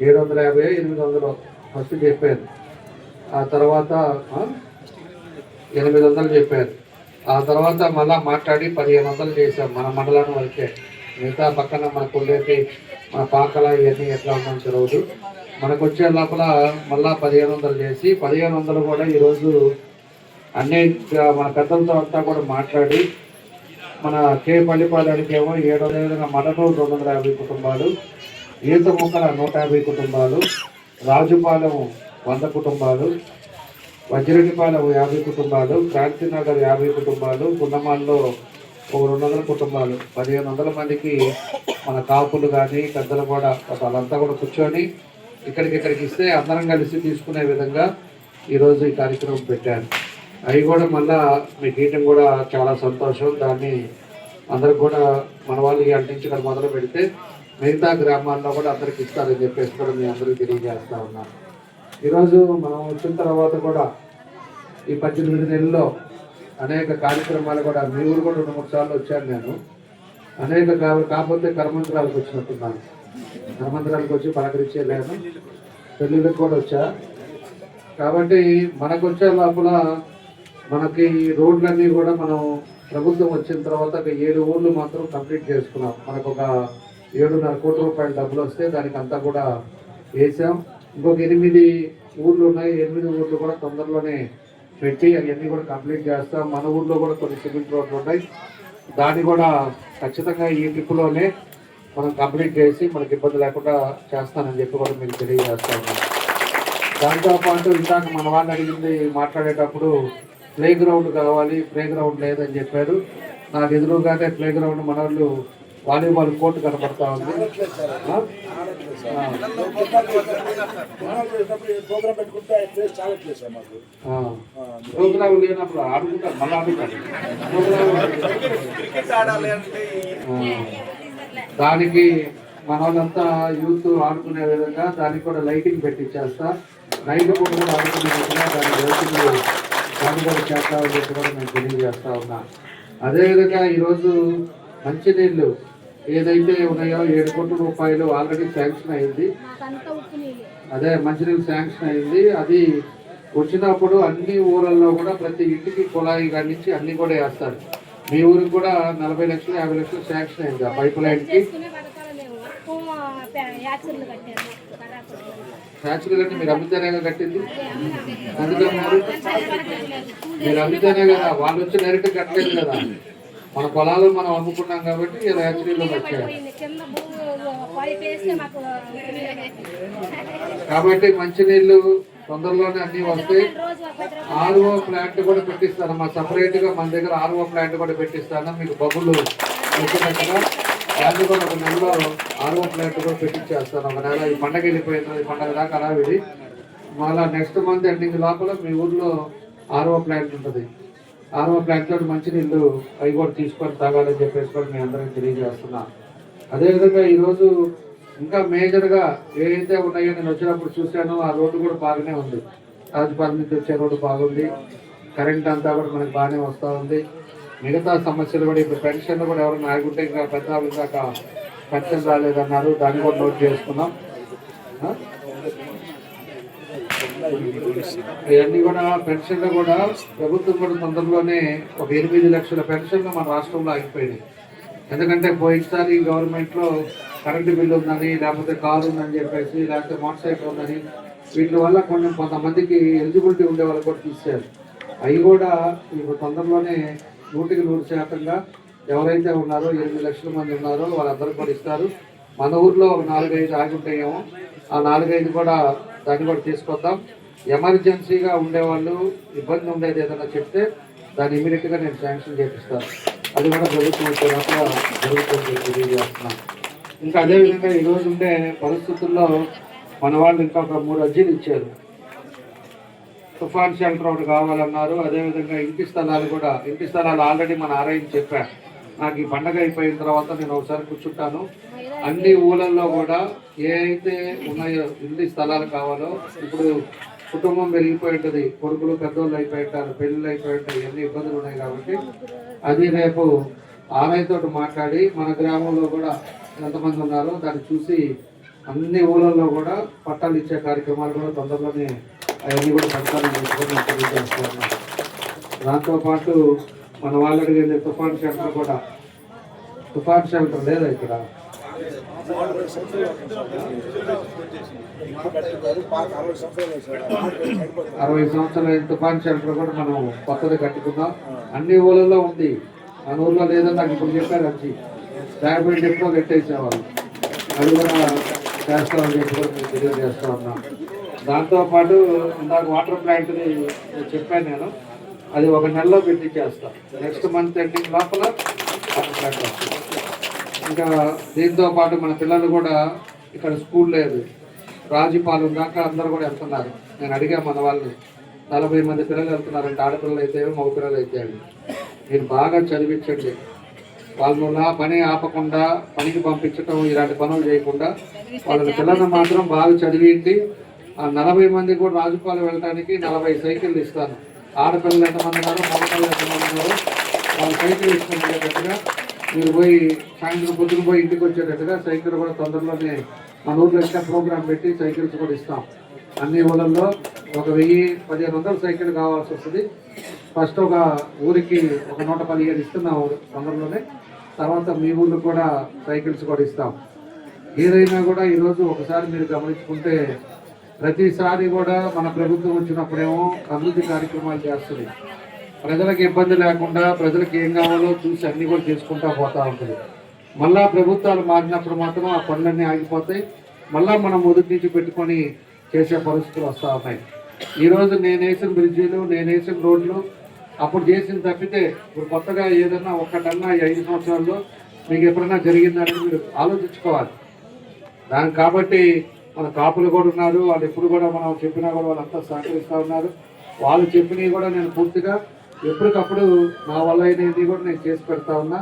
750, 800 ఫస్ట్ చెప్పారు. ఆ తర్వాత 800 చెప్పారు. ఆ తర్వాత మళ్ళీ మాట్లాడి 1500 చేసాం మన మండలాన్ని వరకే. మిగతా పక్కన మనకు ఉండేది మన పాకల ఇవన్నీ ఎట్లా ఉందని తెలియదు. మనకు వచ్చే లోపల మళ్ళీ 1500 చేసి 1500 కూడా ఈరోజు అన్ని మన పెద్దలతో అంతా కూడా మాట్లాడి మన కే పల్లిపాలెంకి ఏమో 700, మడనూరు 250 కుటుంబాలు, ఈత ముక్కల 150 కుటుంబాలు, రాజుపాలెం 100 కుటుంబాలు, వజ్రెడ్డిపాలెం 50 కుటుంబాలు, క్రాంతినగర్ 50 కుటుంబాలు, గుండమాల్లో 200 కుటుంబాలు, 1500 మందికి మన కాపులు కానీ పెద్దలు కూడా వాళ్ళంతా కూడా కూర్చొని ఇక్కడికి ఇస్తే అందరం కలిసి తీసుకునే విధంగా ఈరోజు ఈ కార్యక్రమం పెట్టాను. అవి కూడా మళ్ళా మీకు ఇయటం కూడా చాలా సంతోషం. దాన్ని అందరికి కూడా మన వాళ్ళు అంటించడం మొదలు పెడితే మిగతా గ్రామాల్లో కూడా అందరికి ఇస్తారని చెప్పేసి కూడా మీ అందరికీ తెలియజేస్తా ఉన్నాను. ఈరోజు మనం వచ్చిన తర్వాత కూడా ఈ 18 నెలల్లో అనేక కార్యక్రమాలు కూడా మీ ఊరు కూడా 2-3 సార్లు వచ్చాను నేను. అనేక కాకపోతే కర్మంత్రాలకు వచ్చినట్టున్నాను. కర్మంత్రాలకు వచ్చి పలకరించలేను, పెళ్ళిళ్ళకి కూడా వచ్చా. కాబట్టి మనకు వచ్చే లోపల మనకి రోడ్లన్నీ కూడా మనం ప్రభుత్వం వచ్చిన తర్వాత ఒక 7 ఊర్లు మాత్రం కంప్లీట్ చేసుకున్నాం. మనకు ఒక 7.5 కోట్ల రూపాయల డబ్బులు వస్తే దానికి అంతా కూడా వేసాం. ఇంకొక 8 ఊర్లు ఉన్నాయి. 8 ఊర్లు కూడా తొందరలోనే పెట్టి అవన్నీ కూడా కంప్లీట్ చేస్తాం. మన ఊర్లో కూడా కొన్ని సిమెంట్ రోడ్లు ఉన్నాయి. దాన్ని కూడా ఖచ్చితంగా ఈ ట్రిప్లోనే మనం కంప్లీట్ చేసి మనకి ఇబ్బంది లేకుండా చేస్తానని చెప్పి కూడా మీకు తెలియజేస్తా ఉన్నాను. దాంతోపాటు ఇందాక మన వాళ్ళు అడిగింది మాట్లాడేటప్పుడు ప్లే గ్రౌండ్ కావాలి, ప్లే గ్రౌండ్ లేదని చెప్పారు. నాకు ఎదురుగానే ప్లే గ్రౌండ్ మన వాళ్ళు వాలీబాల్ కోర్టు కనపడతా ఉంది. ప్రోగ్రామ్ లేనప్పుడు ఆడుకుంటారు, మళ్ళీ ఆడుకుంటారు. దానికి మన వాళ్ళంతా యూత్ ఆడుకునే విధంగా దానికి కూడా లైటింగ్ పెట్టించేస్తా. నైట్ పూట కూడా ఆడుకునే విధంగా దాని లైటింగ్ దాన్ని కూడా చేస్తామని చెప్పి కూడా నేను తెలియజేస్తా ఉన్నా. అదేవిధంగా ఈరోజు మంచినీళ్ళు ఏదైతే ఉన్నాయో 7 కోట్ల రూపాయలు ఆల్రెడీ శాంక్షన్ అయింది. అదే మంచినీళ్ళు శాంక్షన్ అయింది. అది వచ్చినప్పుడు అన్ని ఊళ్ళల్లో కూడా ప్రతి ఇంటికి కుళాయి కాడి నుంచి అన్ని కూడా వేస్తారు. మీ ఊరికి కూడా 40 లక్షలు 50 లక్షలు శాంక్షన్ అయింది ఆ పైప్ లైన్కి. శాంక్షన్ కట్టి మీరు అమ్మితేనే కట్టింది. అందుకని మీరు అమ్మితేనే కదా, వాళ్ళు వచ్చి డైరెక్ట్ కట్టలేదు కదా. మన పొలాలు మనం అమ్ముకున్నాం కాబట్టి ఇలా యాక్చువల్గా వచ్చాయి. కాబట్టి మంచినీళ్ళు తొందరలోనే అన్నీ వస్తాయి. RO ప్లాంట్ కూడా పెట్టిస్తాను. మా సపరేట్గా మన దగ్గర RO ప్లాంట్ కూడా పెట్టిస్తాను. మీకు బబులు వచ్చినట్టుగా దాన్ని కూడా ఒక నెలలో RO ప్లాంట్ కూడా పెట్టించేస్తాను. ఒక నెల ఈ పండగ వెళ్ళిపోయింది, ఈ పండగ దాకా అలావిడి మళ్ళీ నెక్స్ట్ మంత్ ఎండింగ్ లోపల మీ ఊర్లో RO ప్లాంట్ ఉంటుంది. RO ప్లాంట్లో మంచినీళ్ళు అవి కూడా తీసుకొని తాగాలని చెప్పేసి కూడా మీ అందరికీ తెలియజేస్తున్నా. అదేవిధంగా ఈరోజు ఇంకా మేజర్గా ఏదైతే ఉన్నాయో నేను వచ్చినప్పుడు చూశాను, ఆ రోడ్డు కూడా బాగానే ఉంది. రాజపాలెం నుంచి వచ్చే రోడ్డు బాగుంది. కరెంట్ అంతా కూడా మనకి బాగానే వస్తూ ఉంది. మిగతా సమస్యలు కూడా ఇప్పుడు పెన్షన్లు కూడా ఎవరైనా ఆగుంటే ఇంకా పెద్ద దాకా పెన్షన్ రాలేదన్నారు, దాన్ని కూడా నోట్ చేసుకున్నాం. ఇవన్నీ కూడా పెన్షన్లు కూడా ప్రభుత్వం కూడా తొందరలోనే ఒక 8 లక్షల పెన్షన్లు మన రాష్ట్రంలో ఆగిపోయినాయి. ఎందుకంటే పోయినసారి గవర్నమెంట్లో కరెంటు బిల్లు ఉందని, లేకపోతే కారు ఉందని చెప్పేసి, లేకపోతే మోటార్ సైకిల్ ఉందని, వీటి వల్ల కొంతమందికి ఎలిజిబిలిటీ ఉండే వాళ్ళు కూడా తీశారు. అవి కూడా ఇప్పుడు తొందరలోనే 100% ఎవరైతే ఉన్నారో 8 లక్షల మంది ఉన్నారో వాళ్ళందరూ కూడా ఇస్తారు. మన ఊర్లో ఒక 4-5 ఆగి ఉంటాయేమో, ఆ 4-5 కూడా దాన్ని కూడా తీసుకొద్దాం. ఎమర్జెన్సీగా ఉండేవాళ్ళు ఇబ్బంది ఉండేది ఏదైనా చెప్తే దాన్ని ఇమీడియట్గా నేను శాంక్షన్ చేపిస్తాను. అది కూడా ప్రభుత్వం జరుగుతుంది తెలియజేస్తున్నాను. ఇంకా అదేవిధంగా ఈరోజు ఉండే పరిస్థితుల్లో మన వాళ్ళు ఇంకా ఒక 3 అర్జీలు ఇచ్చారు. తుఫాన్ షెల్టర్ ఒకటి కావాలన్నారు. అదేవిధంగా ఇంటి స్థలాలు ఆల్రెడీ మన ఆర్ఐని చెప్పాను. నాకు ఈ పండగ అయిపోయిన తర్వాత నేను ఒకసారి కూర్చుంటాను. అన్ని ఊళ్ళల్లో కూడా ఏ అయితే ఉన్నాయో ఇంటి స్థలాలు కావాలో, ఇప్పుడు కుటుంబం పెరిగిపోయి ఉంటుంది, కొడుకులు పెద్దోళ్ళు అయిపోయి ఉంటారు, పెళ్ళిళ్ళు అయిపోయి ఉంటాయి, ఎన్ని ఇబ్బందులు ఉన్నాయి కాబట్టి అది రేపు ఆర్ఐతో మాట్లాడి మన గ్రామంలో కూడా ఎంతమంది ఉన్నారో దాన్ని చూసి అన్ని ఊళ్ళల్లో కూడా పట్టాలు ఇచ్చే కార్యక్రమాలు కూడా తొందరలోనే అవన్నీ కూడా పెడతానని చెప్పి తెలియజేస్తున్నాను. దాంతోపాటు మన వాళ్ళు అడిగే తుఫాన్ షెల్టర్ లేదా ఇక్కడ 60 సంవత్సరాల తుఫాన్ షెల్టర్ కూడా మనం కొత్తది కట్టుకుందాం. అన్ని ఊళ్ళల్లో ఉంది, మన ఊళ్ళో లేదని నాకు ఇప్పుడు చెప్పారు. వచ్చి ట్యాబ్లెట్ ఎప్పుడో కట్టేసేవాళ్ళు, అది కూడా చేస్తామని చెప్పి కూడా నేను తెలియజేస్తా ఉన్నాం. దాంతోపాటు ఇందాక వాటర్ ప్లాంట్ని చెప్పాను నేను, అది ఒక నెలలో పెట్టించేస్తాను. నెక్స్ట్ మంత్ ఎండింగ్ లోపల వాటర్ ప్లాంట్ వస్తుంది. ఇంకా దీంతో పాటు మన పిల్లలు కూడా ఇక్కడ స్కూల్ లేదు, రాజుపాలెం దాకా అందరూ కూడా వెళ్తున్నారు. నేను అడిగా మన వాళ్ళని, 40 మంది పిల్లలు వెళ్తున్నారంటే, ఆడపిల్లలు అయితే మగ పిల్లలు అయితే అండి. మీరు బాగా చదివించండి. వాళ్ళు పని ఆపకుండా పనికి పంపించడం, ఇలాంటి పనులు చేయకుండా వాళ్ళ పిల్లలను మాత్రం బాగా చదివించి ఆ 40 మంది కూడా రాజుపాలెం వెళ్ళడానికి 40 సైకిళ్ళు ఇస్తాను. ఆడపిల్లలు ఎంతమంది ఉన్నారు, మగపిల్లలు ఎంతమంది ఉన్నారు, వాళ్ళు సైకిల్ ఇస్తున్నట్టుగా మీరు పోయి సాయంత్రం పొద్దున పోయి ఇంటికి వచ్చేటట్టుగా సైకిల్ కూడా తొందరలోనే మన ఊర్లో ఇంకా ప్రోగ్రామ్ పెట్టి సైకిల్స్ కూడా ఇస్తాం. అన్ని ఊళ్ళల్లో ఒక 1000-1500 సైకిల్ కావాల్సి వస్తుంది. ఫస్ట్ ఒక ఊరికి ఒక 115 ఇస్తున్నాం తొందరలోనే. తర్వాత మీ ఊళ్ళో కూడా సైకిల్స్ కూడా ఇస్తాం. ఏదైనా కూడా ఈరోజు ఒకసారి మీరు గమనించుకుంటే ప్రతిసారి కూడా మన ప్రభుత్వం వచ్చినప్పుడేమో అభివృద్ధి కార్యక్రమాలు చేస్తుంది. ప్రజలకు ఇబ్బంది లేకుండా ప్రజలకు ఏం కావాలో చూసి అన్నీ కూడా చేసుకుంటా పోతూ ఉంటుంది. మళ్ళా ప్రభుత్వాలు మారినప్పుడు మాత్రం ఆ పనులన్నీ ఆగిపోతాయి. మళ్ళా మనం మొదటి నుంచి పెట్టుకొని చేసే పరిస్థితులు వస్తూ ఉన్నాయి. ఈరోజు నేను వేసిన బ్రిడ్జీలు, నేను వేసిన రోడ్లు అప్పుడు చేసిన తప్పితే ఇప్పుడు కొత్తగా ఏదన్నా ఒక్కటన్నా ఈ 5 సంవత్సరాల్లో మీకు ఎప్పుడైనా జరిగిందని మీరు ఆలోచించుకోవాలి. దానికి కాబట్టి మన కాపులు కూడా ఉన్నారు. వాళ్ళు ఎప్పుడు కూడా మనం చెప్పినా కూడా వాళ్ళంతా సహకరిస్తూ ఉన్నారు. వాళ్ళు చెప్పినవి కూడా నేను పూర్తిగా ఎప్పటికప్పుడు నా వల్ల అయినది కూడా నేను చేసి పెడతా ఉన్నా.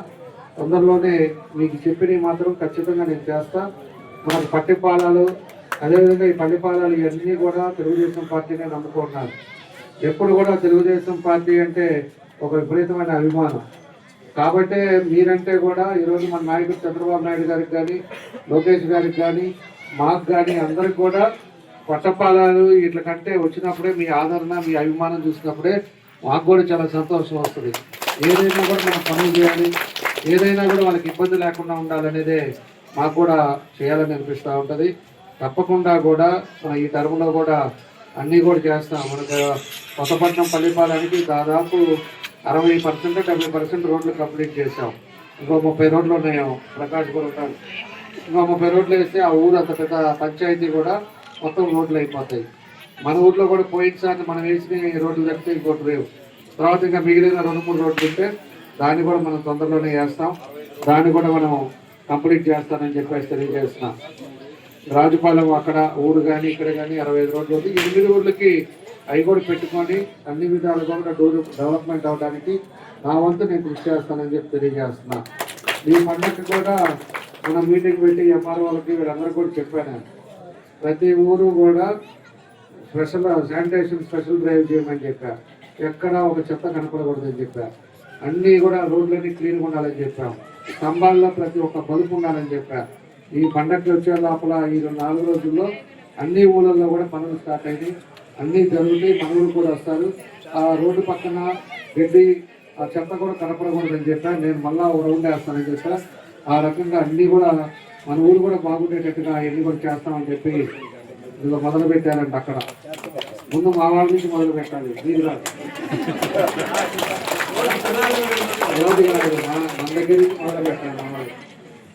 తొందరలోనే మీకు చెప్పినవి మాత్రం ఖచ్చితంగా నేను చేస్తా. మనకు పట్టిపాలాలు, అదేవిధంగా ఈ పల్లిపాలాలు ఇవన్నీ కూడా తెలుగుదేశం పార్టీనే నమ్ముకుంటున్నారు. ఎప్పుడు కూడా తెలుగుదేశం పార్టీ అంటే ఒక విపరీతమైన అభిమానం. కాబట్టి మీరంటే కూడా ఈరోజు మన నాయకుడు చంద్రబాబు నాయుడు గారికి కానీ, లోకేష్ గారికి కానీ, మాకు కానీ అందరికి కూడా పట్టపాలాలు వీటి కంటే వచ్చినప్పుడే మీ ఆదరణ, మీ అభిమానం చూసినప్పుడే మాకు కూడా చాలా సంతోషం వస్తుంది. ఏదైనా కూడా మనం పనులు చేయాలి, ఏదైనా కూడా వాళ్ళకి ఇబ్బంది లేకుండా ఉండాలనేదే మాకు కూడా చేయాలని అనిపిస్తూ ఉంటుంది. తప్పకుండా కూడా మన ఈ టర్మ్లో కూడా అన్నీ కూడా చేస్తాం. మనకు కొత్తపట్నం పల్లిపాలానికి దాదాపు 60% 70% రోడ్లు కంప్లీట్ చేసాం. ఇంకో 30 రోడ్లు ఉన్నాయేమో ప్రకాశపురం. ఇంకో 30 రోడ్లు వేస్తే ఆ ఊరు అంత పెద్ద పంచాయతీ కూడా మొత్తం రోడ్లు అయిపోతాయి. మన ఊర్లో కూడా పోయినసారి మనం వేసిన రోడ్లు తప్పితే ఇంకోటి లేవు. తర్వాత ఇంకా మిగిలిన 2-3 రోడ్లు ఉంటే దాన్ని కూడా మనం తొందరలోనే వేస్తాం. దాన్ని కూడా మనం కంప్లీట్ చేస్తానని చెప్పేసి తెలియజేస్తున్నాం. రాజుపాలెం అక్కడ ఊరు కానీ ఇక్కడ కానీ 65 రోడ్లు ఉంది. 8 ఊర్లకి అవి కూడా పెట్టుకొని అన్ని విధాలుగా కూడా డెవలప్మెంట్ అవడానికి నా వంతు నేను కృషి చేస్తానని చెప్పి తెలియజేస్తున్నా. ఈ పండుగకి కూడా మనం మీటింగ్ పెట్టి ఎంఆర్ఓ వాళ్ళకి వీళ్ళందరూ కూడా చెప్పాను. ప్రతి ఊరు కూడా స్పెషల్ శానిటేషన్ స్పెషల్ డ్రైవ్ చేయమని చెప్పారు. ఎక్కడ ఒక చెత్త కనపడకూడదని చెప్పారు. అన్నీ కూడా రోడ్లన్నీ క్లీన్గా ఉండాలని చెప్పాం. స్తంభాల్లో ప్రతి ఒక్క బలుపు ఉండాలని చెప్పారు. ఈ పండగకి వచ్చే లోపల ఈ 4 రోజుల్లో అన్ని ఊళ్ళల్లో కూడా పనులు స్టార్ట్ అయినాయి. అన్నీ జరుగుతాయి. పనులు కూడా వస్తారు. ఆ రోడ్డు పక్కన గడ్డి, ఆ చెత్త కూడా కనపడకూడదని చెప్పారు. నేను మళ్ళా ఒక రౌండ్ వేస్తానని చెప్పారు. ఆ రకంగా అన్నీ కూడా మన ఊరు కూడా బాగుండేటట్టుగా అన్నీ కూడా చేస్తామని చెప్పి ఇదిగో మొదలు పెట్టారంట. అక్కడ ముందు మా వాళ్ళ నుంచి మొదలు పెట్టాలి. మీరు కాదు, మన దగ్గర నుంచి మొదలు పెట్టాలి.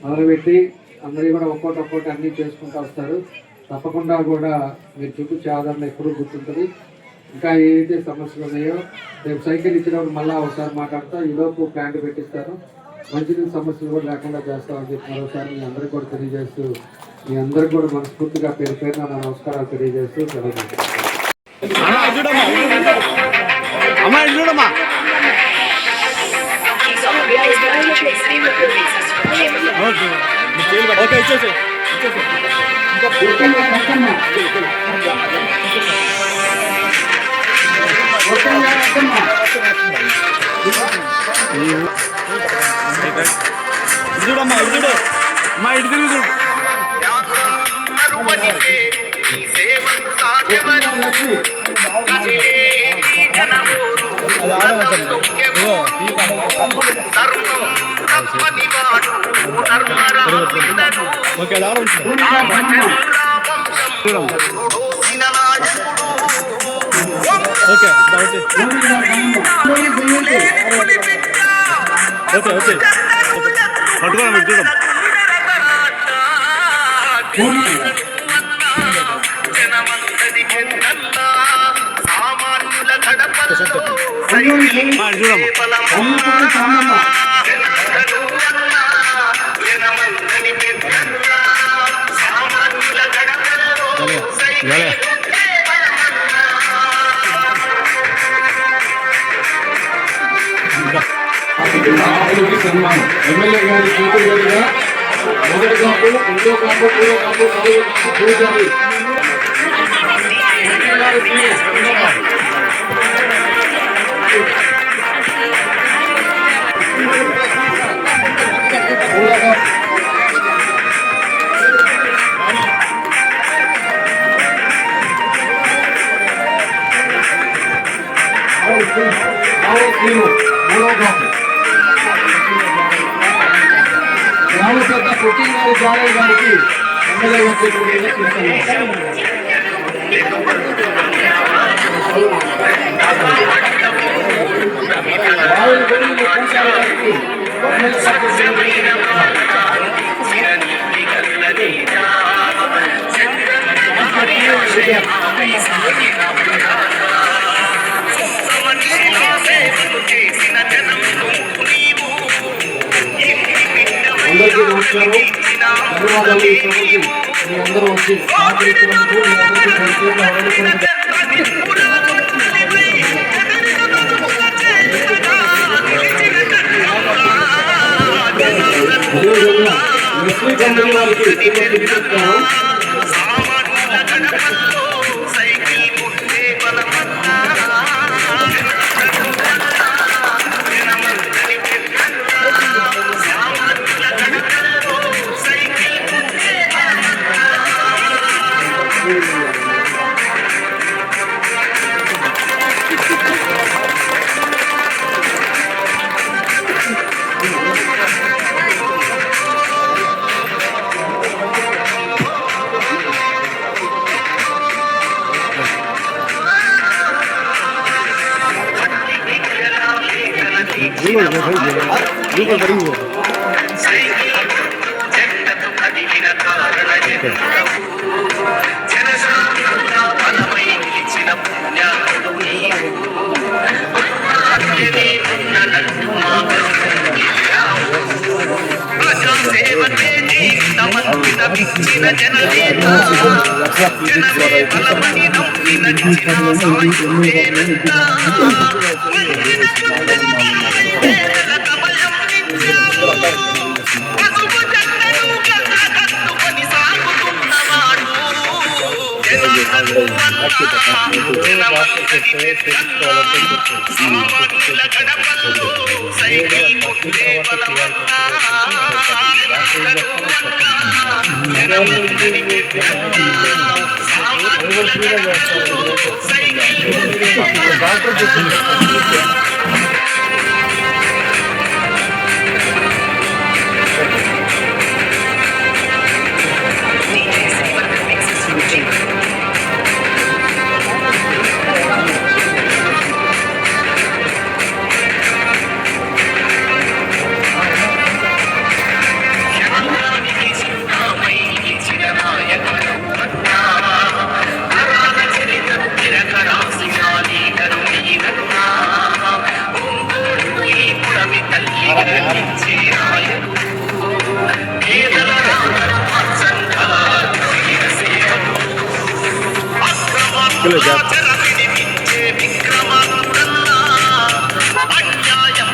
మొదలుపెట్టి అందరూ కూడా ఒక్కోటి అన్నీ చేసుకుంటూ వస్తారు. తప్పకుండా కూడా మీరు చూపించే ఆదరణ ఎప్పుడూ గుర్తుంటుంది. ఇంకా ఏదైతే సమస్యలు ఉన్నాయో రేపు సైకిల్ ఇచ్చినప్పుడు మళ్ళీ ఒకసారి మాట్లాడుతూ ఈలోపు ప్లాంట్ పెట్టిస్తారు. మంచినీటి సమస్యలు కూడా లేకుండా చేస్తామని చెప్పి మరోసారి మీ అందరికీ కూడా తెలియజేస్తూ, మీ అందరికీ కూడా మనస్ఫూర్తిగా పేరు పేరున నా నమస్కారాలు తెలియజేస్తూ సెలవు. చూడమ్మా చూడు మా ఇటు తిరిగి చూడు. ఓకే అది ఓకే ఓకే ఓకే పట్టుకోండి చూడం. చూడమ్మా సన్మానం ఎమ్మెల్యే గారి కూతురు గారిగా మొదటి కాపు, రెండో కాపు, మూడో కాపు, నాలుగో కాపు పూజారి గ్రామ పెద్ద కుకింగ్ గారి జాలయ్య గారికి ఎమ్మెల్యే గారు రావుల గురించి పూజారి గారికి అందరికీ నమస్కారం, ధన్యవాదాలు. ఈ సభకి మీ అందరూ వచ్చి సహకరించినందుకు మీ అందరికీ ప్రత్యేక అదేవిధంగా ఎస్పీ కంపెనీ వారికి చెప్తాను. విక్రమార్కుడన్నా అన్యాయం